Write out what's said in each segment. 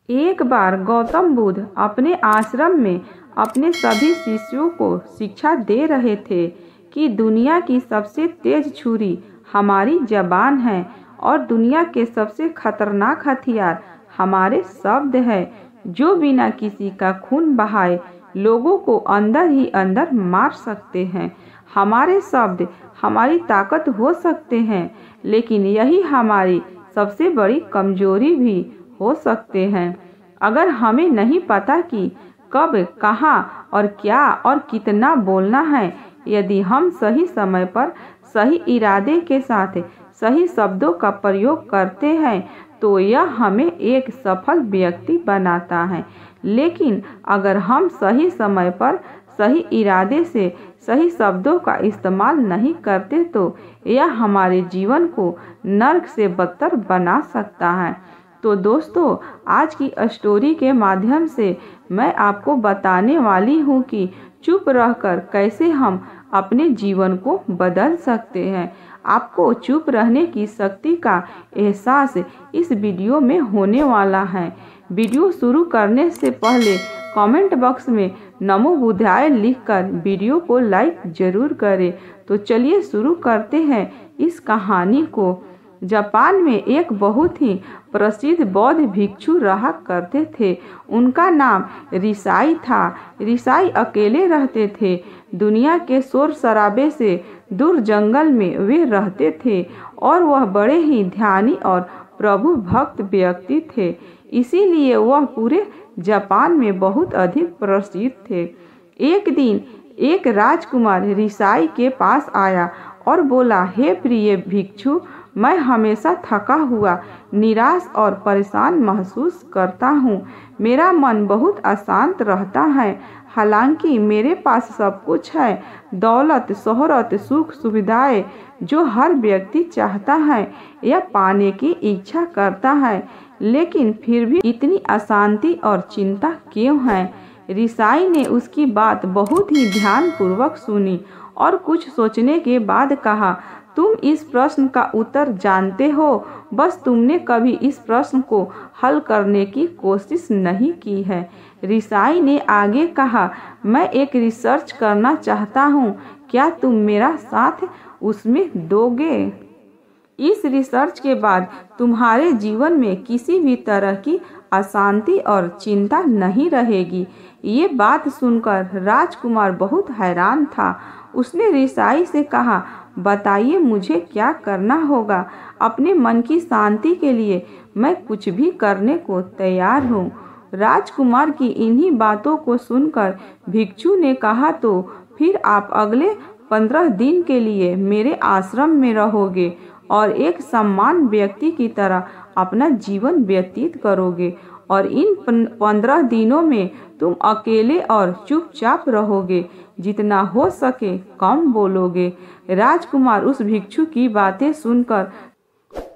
एक बार गौतम बुद्ध अपने आश्रम में अपने सभी शिष्यों को शिक्षा दे रहे थे कि दुनिया की सबसे तेज छुरी हमारी जबान है और दुनिया के सबसे खतरनाक हथियार हमारे शब्द है, जो बिना किसी का खून बहाए लोगों को अंदर ही अंदर मार सकते हैं। हमारे शब्द हमारी ताकत हो सकते हैं, लेकिन यही हमारी सबसे बड़ी कमजोरी भी हो सकते हैं। अगर हमें नहीं पता कि कब, कहाँ और क्या और कितना बोलना है, यदि हम सही समय पर सही इरादे के साथ सही शब्दों का प्रयोग करते हैं तो यह हमें एक सफल व्यक्ति बनाता है। लेकिन अगर हम सही समय पर सही इरादे से सही शब्दों का इस्तेमाल नहीं करते तो यह हमारे जीवन को नर्क से बदतर बना सकता है। तो दोस्तों, आज की स्टोरी के माध्यम से मैं आपको बताने वाली हूँ कि चुप रहकर कैसे हम अपने जीवन को बदल सकते हैं। आपको चुप रहने की शक्ति का एहसास इस वीडियो में होने वाला है। वीडियो शुरू करने से पहले कमेंट बॉक्स में नमो बुद्धाय लिखकर वीडियो को लाइक जरूर करें। तो चलिए शुरू करते हैं इस कहानी को। जापान में एक बहुत ही प्रसिद्ध बौद्ध भिक्षु रहा करते थे। उनका नाम रिसाई था। रिसाई अकेले रहते थे। दुनिया के शोर शराबे से दूर जंगल में वे रहते थे और वह बड़े ही ध्यानी और प्रभु भक्त व्यक्ति थे। इसीलिए वह पूरे जापान में बहुत अधिक प्रसिद्ध थे। एक दिन एक राजकुमार रिसाई के पास आया और बोला, हे प्रिय भिक्षु, मैं हमेशा थका हुआ, निराश और परेशान महसूस करता हूँ। मेरा मन बहुत अशांत रहता है। हालांकि मेरे पास सब कुछ है, दौलत, शोहरत, सुख सुविधाएं जो हर व्यक्ति चाहता है या पाने की इच्छा करता है, लेकिन फिर भी इतनी अशांति और चिंता क्यों है? रिसाई ने उसकी बात बहुत ही ध्यानपूर्वक सुनी और कुछ सोचने के बाद कहा, तुम इस प्रश्न का उत्तर जानते हो, बस तुमने कभी इस प्रश्न को हल करने की कोशिश नहीं की है। रिसाई ने आगे कहा, मैं एक रिसर्च करना चाहता हूँ, क्या तुम मेरा साथ उसमें दोगे? इस रिसर्च के बाद तुम्हारे जीवन में किसी भी तरह की अशांति और चिंता नहीं रहेगी। ये बात सुनकर राजकुमार बहुत हैरान था। उसने रिसाई से कहा, बताइए मुझे क्या करना होगा? अपने मन की शांति के लिए मैं कुछ भी करने को तैयार हूँ। राजकुमार की इन्हीं बातों को सुनकर भिक्षु ने कहा, तो फिर आप अगले 15 दिन के लिए मेरे आश्रम में रहोगे और एक सम्मान व्यक्ति की तरह अपना जीवन व्यतीत करोगे और इन 15 दिनों में तुम अकेले और चुपचाप रहोगे, जितना हो सके कम बोलोगे। राजकुमार उस भिक्षु की बातें सुनकर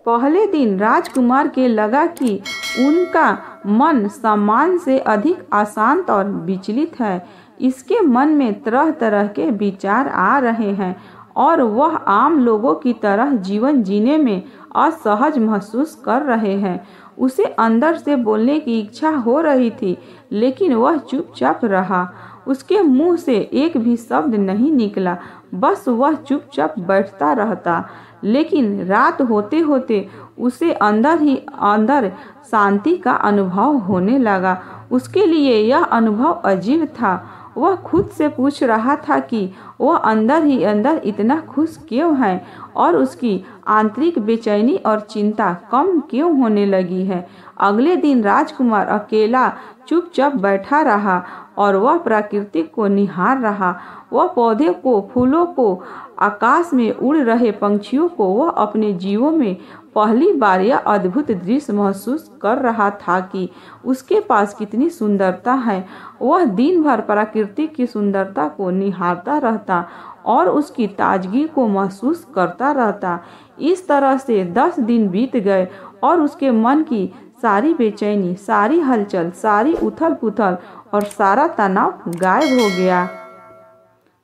पहले दिन राजकुमार के लगा कि उनका मन सम्मान से अधिक अशांत और विचलित है। इसके मन में तरह तरह के विचार आ रहे हैं और वह आम लोगों की तरह जीवन जीने में असहज महसूस कर रहे हैं। उसे अंदर से बोलने की इच्छा हो रही थी, लेकिन वह चुपचाप रहा। उसके मुंह से एक भी शब्द नहीं निकला, बस वह चुपचाप बैठता रहता। लेकिन रात होते होते उसे अंदर ही अंदर शांति का अनुभव होने लगा। उसके लिए यह अनुभव अजीब था। वह खुद से पूछ रहा था कि वह अंदर ही अंदर इतना खुश क्यों है और उसकी आंतरिक बेचैनी और चिंता कम क्यों होने लगी है। अगले दिन राजकुमार अकेला चुपचाप बैठा रहा और वह प्रकृति को निहार रहा। वह पौधे को, फूलों को, आकाश में उड़ रहे पंछियों को वह अपने जीवन में पहली बार यह अद्भुत दृश्य महसूस कर रहा था कि उसके पास कितनी सुंदरता है। वह दिन भर प्रकृति की सुंदरता को निहारता रहता और उसकी ताजगी को महसूस करता रहता। इस तरह से 10 दिन बीत गए और उसके मन की सारी बेचैनी, सारी हलचल, सारी उथल पुथल और सारा तनाव गायब हो गया।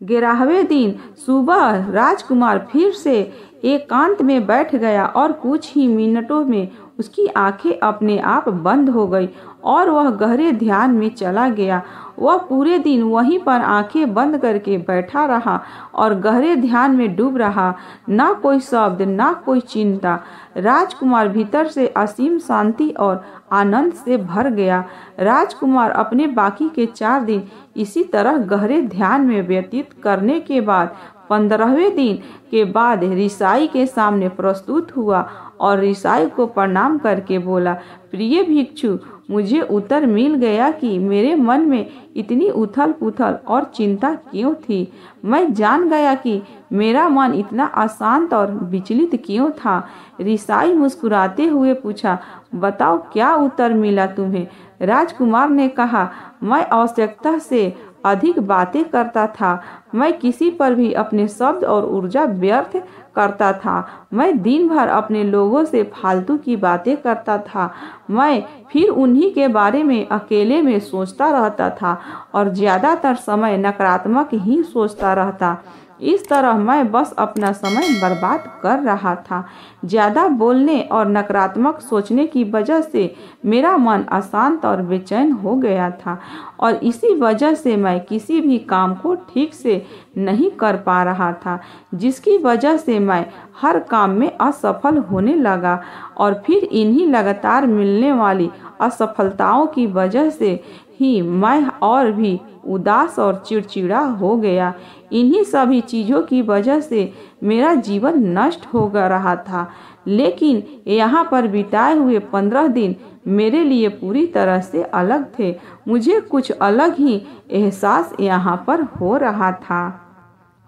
11वें दिन सुबह राजकुमार फिर से एकांत में बैठ गया और कुछ ही मिनटों में उसकी आंखें अपने आप बंद हो गई और वह गहरे ध्यान में चला गया। वह पूरे दिन वहीं पर आंखें बंद करके बैठा रहा और गहरे ध्यान में डूब रहा। ना कोई शब्द, ना कोई चिंता। राजकुमार भीतर से असीम शांति और आनंद से भर गया। राजकुमार अपने बाकी के 4 दिन इसी तरह गहरे ध्यान में व्यतीत करने के बाद 15वें दिन के बाद ऋषाई के सामने प्रस्तुत हुआ और ऋषाई को प्रणाम करके बोला, प्रिय भिक्षु, मुझे उत्तर मिल गया कि मेरे मन में इतनी उथल पुथल और चिंता क्यों थी। मैं जान गया कि मेरा मन इतना अशांत और विचलित क्यों था। ऋषाई मुस्कुराते हुए पूछा, बताओ क्या उत्तर मिला तुम्हें। राजकुमार ने कहा, मैं आवश्यकता से अधिक बातें करता था। मैं किसी पर भी अपने शब्द और ऊर्जा व्यर्थ करता था। मैं दिन भर अपने लोगों से फालतू की बातें करता था। मैं फिर उन्हीं के बारे में अकेले में सोचता रहता था और ज़्यादातर समय नकारात्मक ही सोचता रहता। इस तरह मैं बस अपना समय बर्बाद कर रहा था। ज़्यादा बोलने और नकारात्मक सोचने की वजह से मेरा मन अशांत और बेचैन हो गया था और इसी वजह से मैं किसी भी काम को ठीक से नहीं कर पा रहा था, जिसकी वजह से मैं हर काम में असफल होने लगा और फिर इन्हीं लगातार मिलने वाली असफलताओं की वजह से ही मैं और भी उदास और चिड़चिड़ा हो गया। इन्हीं सभी चीज़ों की वजह से मेरा जीवन नष्ट हो रहा था। लेकिन यहाँ पर बिताए हुए 15 दिन मेरे लिए पूरी तरह से अलग थे। मुझे कुछ अलग ही एहसास यहाँ पर हो रहा था।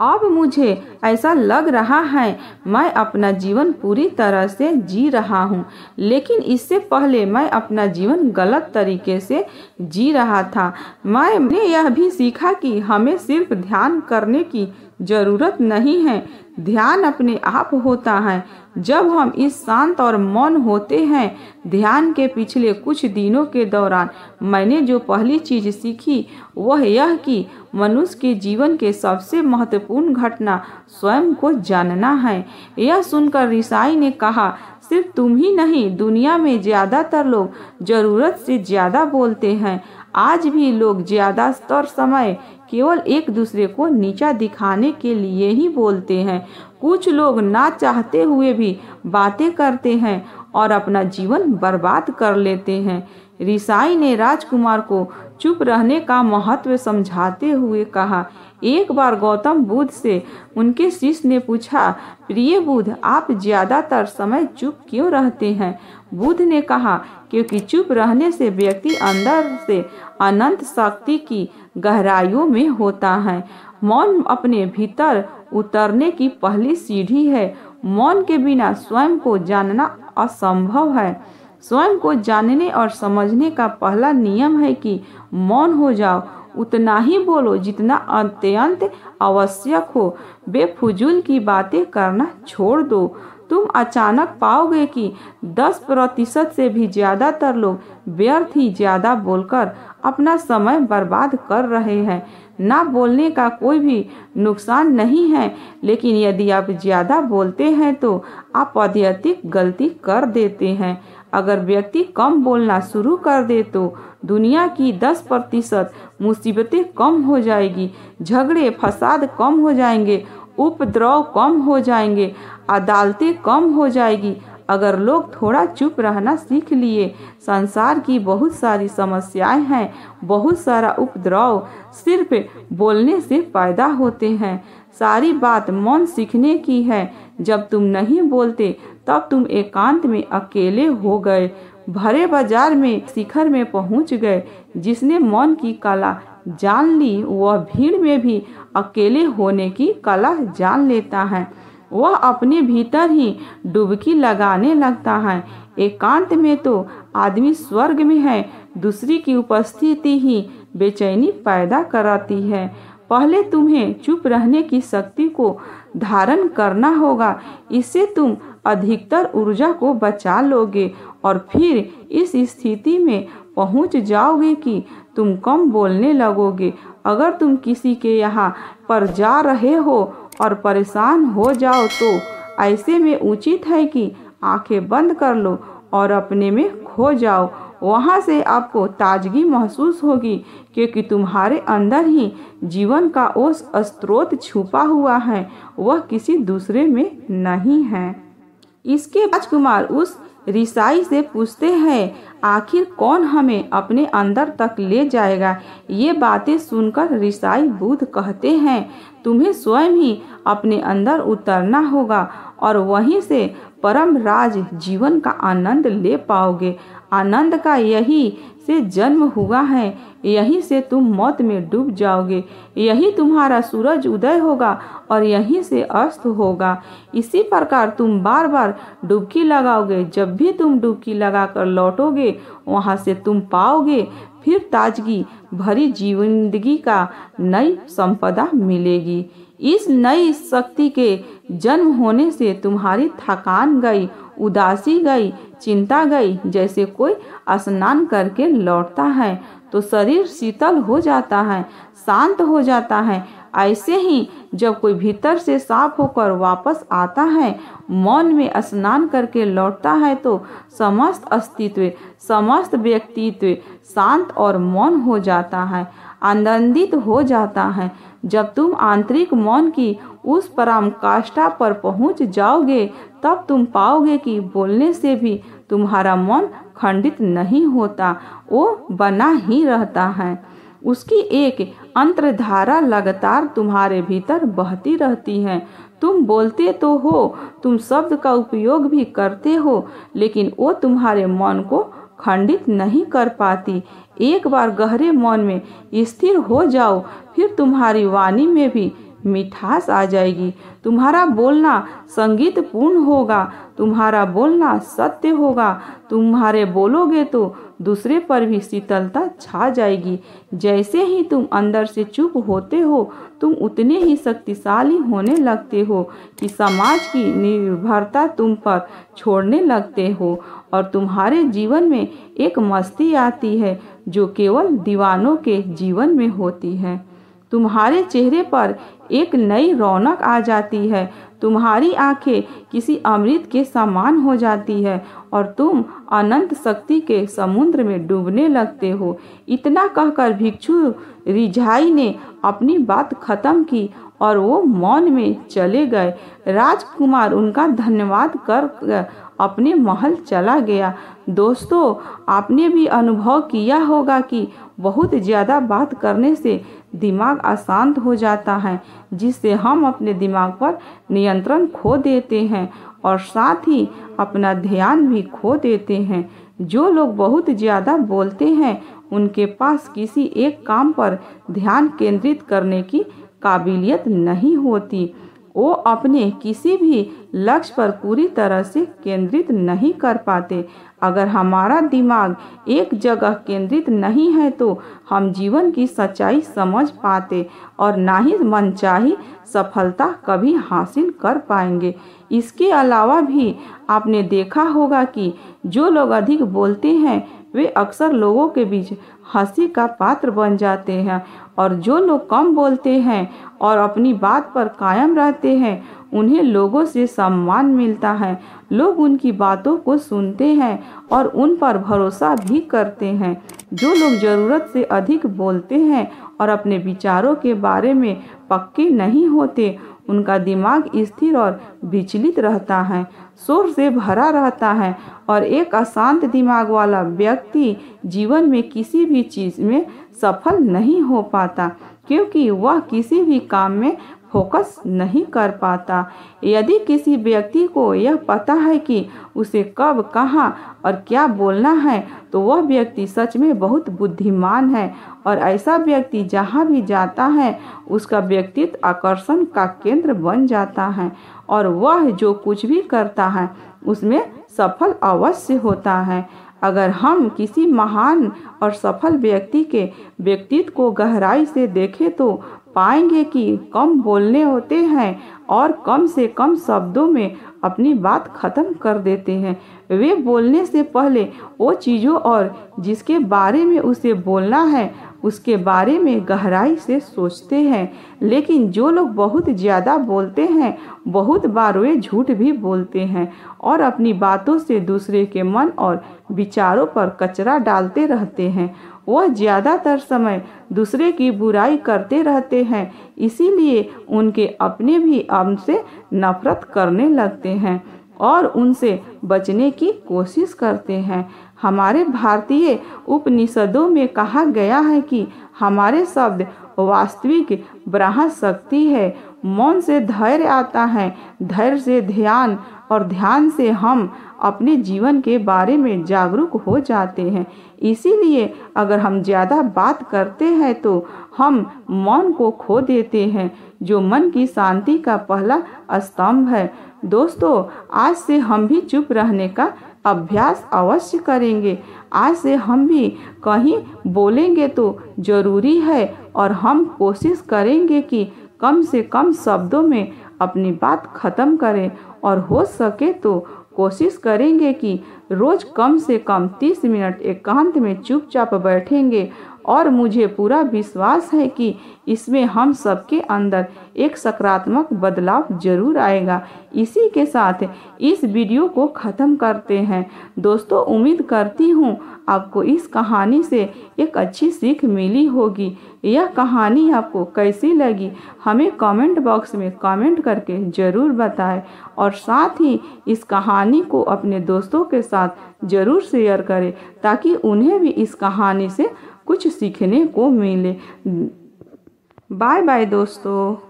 अब मुझे ऐसा लग रहा है मैं अपना जीवन पूरी तरह से जी रहा हूँ, लेकिन इससे पहले मैं अपना जीवन गलत तरीके से जी रहा था। मैंने यह भी सीखा कि हमें सिर्फ ध्यान करने की ज़रूरत नहीं है, ध्यान अपने आप होता है जब हम इस शांत और मौन होते हैं। ध्यान के पिछले कुछ दिनों के दौरान मैंने जो पहली चीज़ सीखी वह यह कि मनुष्य के जीवन के सबसे महत्वपूर्ण घटना स्वयं को जानना है। यह सुनकर ऋषाई ने कहा, सिर्फ तुम ही नहीं, दुनिया में ज़्यादातर लोग ज़रूरत से ज़्यादा बोलते हैं। आज भी लोग ज़्यादातर समय केवल एक दूसरे को नीचा दिखाने के लिए ही बोलते हैं। कुछ लोग ना चाहते हुए भी बातें करते हैं और अपना जीवन बर्बाद कर लेते हैं। ऋषाई ने राजकुमार को चुप रहने का महत्व समझाते हुए कहा, एक बार गौतम बुद्ध से उनके शिष्य ने पूछा, प्रिय बुद्ध, आप ज़्यादातर समय चुप क्यों रहते हैं। बुद्ध ने कहा, क्योंकि चुप रहने से व्यक्ति अंदर से अनंत शक्ति की गहराइयों में होता है। मौन अपने भीतर उतरने की पहली सीढ़ी है। मौन के बिना स्वयं को जानना असंभव है। स्वयं को जानने और समझने का पहला नियम है कि मौन हो जाओ, उतना ही बोलो जितना अत्यंत आवश्यक हो। बेफुजूल की बातें करना छोड़ दो। तुम अचानक पाओगे कि 10% से भी ज़्यादातर लोग व्यर्थ ही ज़्यादा बोलकर अपना समय बर्बाद कर रहे हैं। ना बोलने का कोई भी नुकसान नहीं है, लेकिन यदि आप ज़्यादा बोलते हैं तो आप अत्यधिक गलती कर देते हैं। अगर व्यक्ति कम बोलना शुरू कर दे तो दुनिया की 10% मुसीबतें कम हो जाएगी, झगड़े फसाद कम हो जाएंगे, उपद्रव कम हो जाएंगे, अदालतें कम हो जाएगी। अगर लोग थोड़ा चुप रहना सीख लिए, संसार की बहुत सारी समस्याएं हैं, बहुत सारा उपद्रव सिर्फ बोलने से पैदा होते हैं। सारी बात मौन सीखने की है। जब तुम नहीं बोलते तब तुम एकांत में अकेले हो गए, भरे बाजार में शिखर में पहुंच गए। जिसने मौन की कला जान ली वह भीड़ में भी अकेले होने की कला जान लेता है। वह अपने भीतर ही डुबकी लगाने लगता है। एकांत में तो आदमी स्वर्ग में है, दूसरी की उपस्थिति ही बेचैनी पैदा कराती है। पहले तुम्हें चुप रहने की शक्ति को धारण करना होगा, इससे तुम अधिकतर ऊर्जा को बचा लोगे और फिर इस स्थिति में पहुंच जाओगे कि तुम कम बोलने लगोगे। अगर तुम किसी के यहाँ पर जा रहे हो और परेशान हो जाओ तो ऐसे में उचित है कि आंखें बंद कर लो और अपने में खो जाओ। वहाँ से आपको ताजगी महसूस होगी, क्योंकि तुम्हारे अंदर ही जीवन का वो स्रोत छुपा हुआ है, वह किसी दूसरे में नहीं है। इसके राजकुमार उस ऋषि से पूछते हैं, आखिर कौन हमें अपने अंदर तक ले जाएगा? ये बातें सुनकर ऋषि बुद्ध कहते हैं, तुम्हें स्वयं ही अपने अंदर उतरना होगा और वहीं से परम राज जीवन का आनंद ले पाओगे। आनंद का यही से जन्म हुआ है, यहीं से तुम मौत में डूब जाओगे, यही तुम्हारा सूरज उदय होगा और यहीं से अस्त होगा। इसी प्रकार तुम बार बार डुबकी लगाओगे। जब भी तुम डुबकी लगाकर लौटोगे, वहां से तुम पाओगे फिर ताजगी भरी जिंदगी का नई संपदा मिलेगी। इस नई शक्ति के जन्म होने से तुम्हारी थकान गई, उदासी गई, चिंता गई। जैसे कोई स्नान करके लौटता है तो शरीर शीतल हो जाता है, शांत हो जाता है। ऐसे ही जब कोई भीतर से साफ होकर वापस आता है, मौन में स्नान करके लौटता है, तो समस्त अस्तित्व, समस्त व्यक्तित्व शांत और मौन हो जाता है, आनंदित हो जाता है। जब तुम आंतरिक मौन की उस पराकाष्ठा पर पहुंच जाओगे, तब तुम पाओगे कि बोलने से भी तुम्हारा मन खंडित नहीं होता, वो बना ही रहता है। उसकी एक अंतर्धारा लगातार तुम्हारे भीतर बहती रहती है। तुम बोलते तो हो, तुम शब्द का उपयोग भी करते हो, लेकिन वो तुम्हारे मन को खंडित नहीं कर पाती। एक बार गहरे मौन में स्थिर हो जाओ, फिर तुम्हारी वाणी में भी मिठास आ जाएगी। तुम्हारा बोलना संगीत पूर्ण होगा, तुम्हारा बोलना सत्य होगा। तुम्हारे बोलोगे तो दूसरे पर भी शीतलता छा जाएगी। जैसे ही तुम अंदर से चुप होते हो, तुम उतने ही शक्तिशाली होने लगते हो कि समाज की निर्भरता तुम पर छोड़ने लगते हो और तुम्हारे जीवन में एक मस्ती आती है जो केवल दीवानों के जीवन में होती है। तुम्हारे चेहरे पर एक नई रौनक आ जाती है, तुम्हारी आंखें किसी अमृत के समान हो जाती है और तुम अनंत शक्ति के समुद्र में डूबने लगते हो। इतना कहकर भिक्षु रिझाई ने अपनी बात खत्म की और वो मौन में चले गए। राजकुमार उनका धन्यवाद कर अपने महल चला गया। दोस्तों, आपने भी अनुभव किया होगा कि बहुत ज़्यादा बात करने से दिमाग अशांत हो जाता है, जिससे हम अपने दिमाग पर नियंत्रण खो देते हैं और साथ ही अपना ध्यान भी खो देते हैं। जो लोग बहुत ज़्यादा बोलते हैं, उनके पास किसी एक काम पर ध्यान केंद्रित करने की काबिलियत नहीं होती। वो अपने किसी भी लक्ष्य पर पूरी तरह से केंद्रित नहीं कर पाते। अगर हमारा दिमाग एक जगह केंद्रित नहीं है तो हम जीवन की सच्चाई समझ पाते और ना ही मनचाही सफलता कभी हासिल कर पाएंगे। इसके अलावा भी आपने देखा होगा कि जो लोग अधिक बोलते हैं वे अक्सर लोगों के बीच हंसी का पात्र बन जाते हैं और जो लोग कम बोलते हैं और अपनी बात पर कायम रहते हैं उन्हें लोगों से सम्मान मिलता है। लोग उनकी बातों को सुनते हैं और उन पर भरोसा भी करते हैं। जो लोग ज़रूरत से अधिक बोलते हैं और अपने विचारों के बारे में पक्के नहीं होते, उनका दिमाग स्थिर और विचलित रहता है, शोर से भरा रहता है और एक अशांत दिमाग वाला व्यक्ति जीवन में किसी भी चीज़ में सफल नहीं हो पाता, क्योंकि वह किसी भी काम में फोकस नहीं कर पाता। यदि किसी व्यक्ति को यह पता है कि उसे कब, कहाँ और क्या बोलना है, तो वह व्यक्ति सच में बहुत बुद्धिमान है और ऐसा व्यक्ति जहाँ भी जाता है उसका व्यक्तित्व आकर्षण का केंद्र बन जाता है और वह जो कुछ भी करता है उसमें सफल अवश्य होता है। अगर हम किसी महान और सफल व्यक्ति के व्यक्तित्व को गहराई से देखें तो पाएंगे कि कम बोलने होते हैं और कम से कम शब्दों में अपनी बात खत्म कर देते हैं। वे बोलने से पहले वो चीज़ों और जिसके बारे में उसे बोलना है उसके बारे में गहराई से सोचते हैं। लेकिन जो लोग बहुत ज़्यादा बोलते हैं, बहुत बार वे झूठ भी बोलते हैं और अपनी बातों से दूसरे के मन और विचारों पर कचरा डालते रहते हैं। वह ज़्यादातर समय दूसरे की बुराई करते रहते हैं, इसीलिए उनके अपने भी हमसे नफरत करने लगते हैं और उनसे बचने की कोशिश करते हैं। हमारे भारतीय उपनिषदों में कहा गया है कि हमारे शब्द वास्तविक ब्रह्म शक्ति है। मौन से धैर्य आता है, धैर्य से ध्यान, और ध्यान से हम अपने जीवन के बारे में जागरूक हो जाते हैं। इसीलिए अगर हम ज़्यादा बात करते हैं तो हम मौन को खो देते हैं, जो मन की शांति का पहला स्तंभ है। दोस्तों, आज से हम भी चुप रहने का अभ्यास अवश्य करेंगे। आज से हम भी कहीं बोलेंगे तो ज़रूरी है और हम कोशिश करेंगे कि कम से कम शब्दों में अपनी बात ख़त्म करें और हो सके तो कोशिश करेंगे कि रोज़ कम से कम 30 मिनट एकांत में चुपचाप बैठेंगे। और मुझे पूरा विश्वास है कि इसमें हम सबके अंदर एक सकारात्मक बदलाव जरूर आएगा। इसी के साथ इस वीडियो को ख़त्म करते हैं। दोस्तों, उम्मीद करती हूँ आपको इस कहानी से एक अच्छी सीख मिली होगी। यह कहानी आपको कैसी लगी हमें कमेंट बॉक्स में कमेंट करके ज़रूर बताएं और साथ ही इस कहानी को अपने दोस्तों के साथ ज़रूर शेयर करें ताकि उन्हें भी इस कहानी से कुछ सीखने को मिले। बाय बाय दोस्तों।